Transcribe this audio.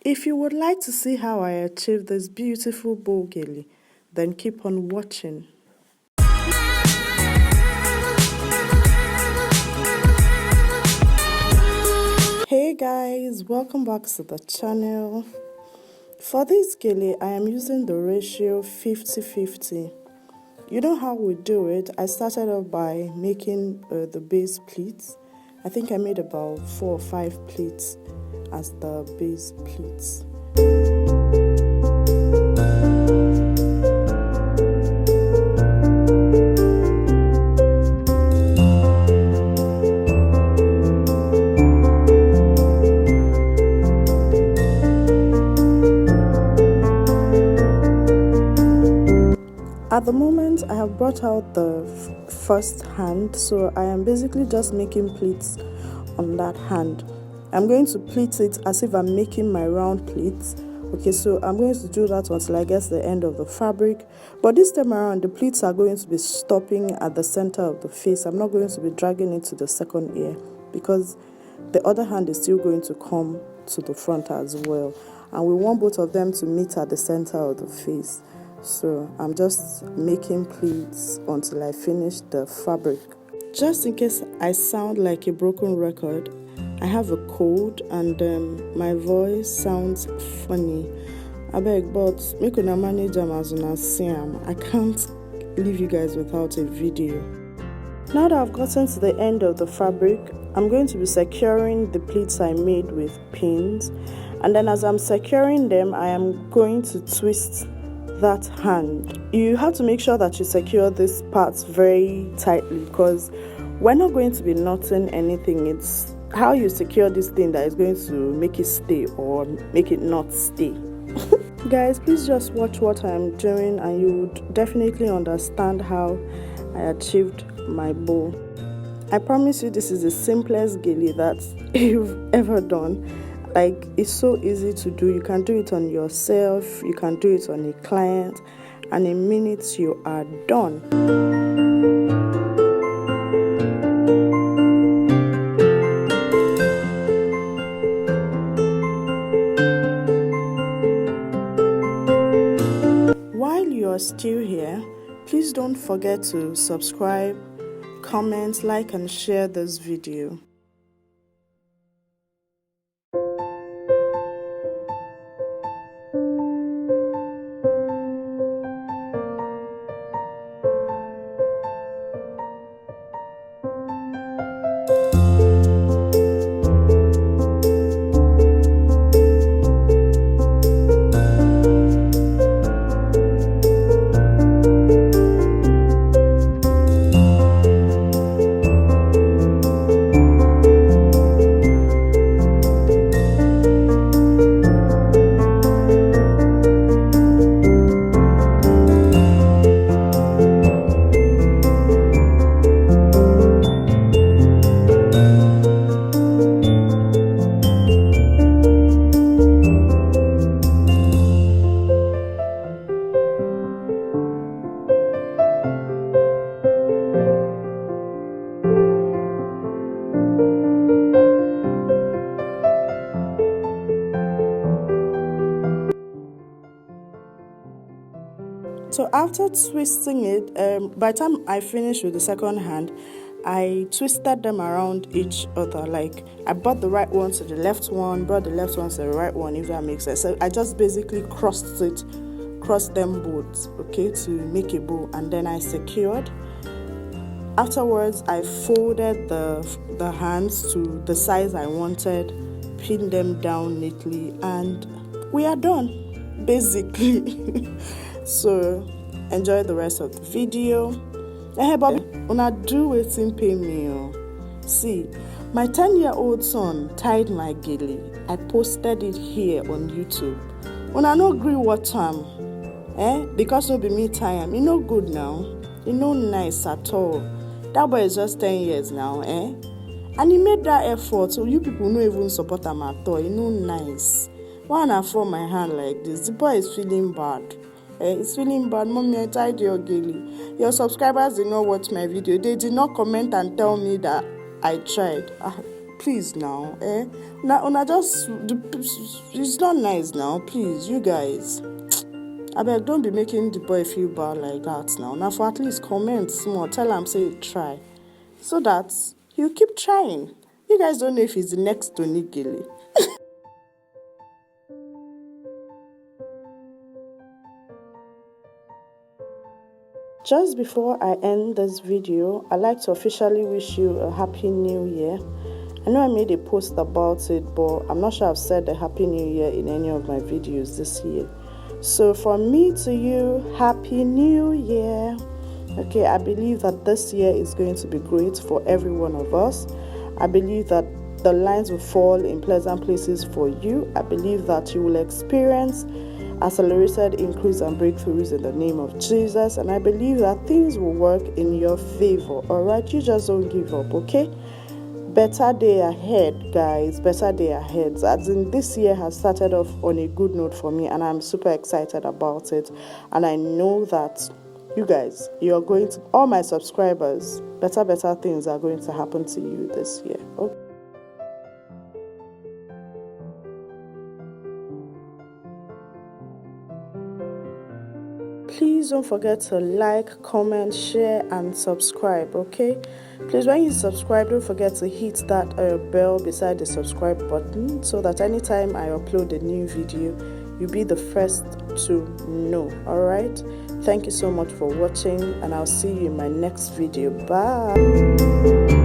If you would like to see how I achieved this beautiful bow gele, then keep on watching. Hey guys, welcome back to the channel. For this gele, I am using the ratio 50-50. You know how we do it. I started off by making the base pleats. I think I made about 4 or 5 pleats as the base pleats. At the moment, I have brought out the first hand, so I am basically just making pleats on that hand. I'm going to pleat it as if I'm making my round pleats. Okay, so I'm going to do that until I get to the end of the fabric. But this time around, the pleats are going to be stopping at the center of the face. I'm not going to be dragging it to the second ear because the other hand is still going to come to the front as well. And we want both of them to meet at the center of the face. So I'm just making pleats until I finish the fabric. Just in case I sound like a broken record, I have a cold and my voice sounds funny. I beg, but make una manage them as una see am. I can't leave you guys without a video. Now that I've gotten to the end of the fabric, I'm going to be securing the pleats I made with pins. And then as I'm securing them, I am going to twist that hand. You have to make sure that you secure this part very tightly because we're not going to be knotting anything. It's how you secure this thing that is going to make it stay or make it not stay. Guys, please just watch what I'm doing and you would definitely understand how I achieved my bow. I promise you this is the simplest gele that you've ever done. Like, it's so easy to do. You can do it on yourself, you can do it on a client, and in minutes you are done. While you are still here, please don't forget to subscribe, comment, like, and share this video. So after twisting it, by the time I finished with the second hand, I twisted them around each other. Like, I brought the right one to the left one, brought the left one to the right one, if that makes sense. So I just basically crossed them both, okay, to make a bow, and then I secured. Afterwards, I folded the hands to the size I wanted, pinned them down neatly, and we are done, basically. So enjoy the rest of the video. Hey Bob, una do wetin pay me. See, my 10-year-old son tied my gele. I posted it here on YouTube. Una no gree watch am, because no be me tie am. E no good now. E no nice at all. That boy is just 10 years now, and he made that effort, so you people no even support him at all. E no nice. Why na fall my hand like this? The boy is feeling bad. It's feeling bad. Mommy, I tied your gele. Your subscribers did not watch my video. They did not comment and tell me that I tried. please now. Now just it's not nice now. Please, you guys. I beg, don't be making the boy feel bad like that now. Now for at least comment small, tell him say try, so that he'll keep trying. You guys don't know if he's the next Tony Gele. Just before I end this video, I'd like to officially wish you a happy new year. I know I made a post about it, but I'm not sure I've said a happy new year in any of my videos this year. So from me to you, happy new year. Okay, I believe that this year is going to be great for every one of us. I believe that the lines will fall in pleasant places for you. I believe that you will experience accelerated increase and breakthroughs in the name of Jesus, and I believe that things will work in your favor. All right, you just don't give up. Okay, better day ahead, guys. Better day ahead. As in, this year has started off on a good note for me, and I'm super excited about it. And I know that you guys, you're going to, all my subscribers, better things are going to happen to you this year. Okay. Please don't forget to like, comment, share, and subscribe, okay? Please, when you subscribe, don't forget to hit that bell beside the subscribe button, so that anytime I upload a new video, you'll be the first to know, all right? Thank you so much for watching, and I'll see you in my next video. Bye!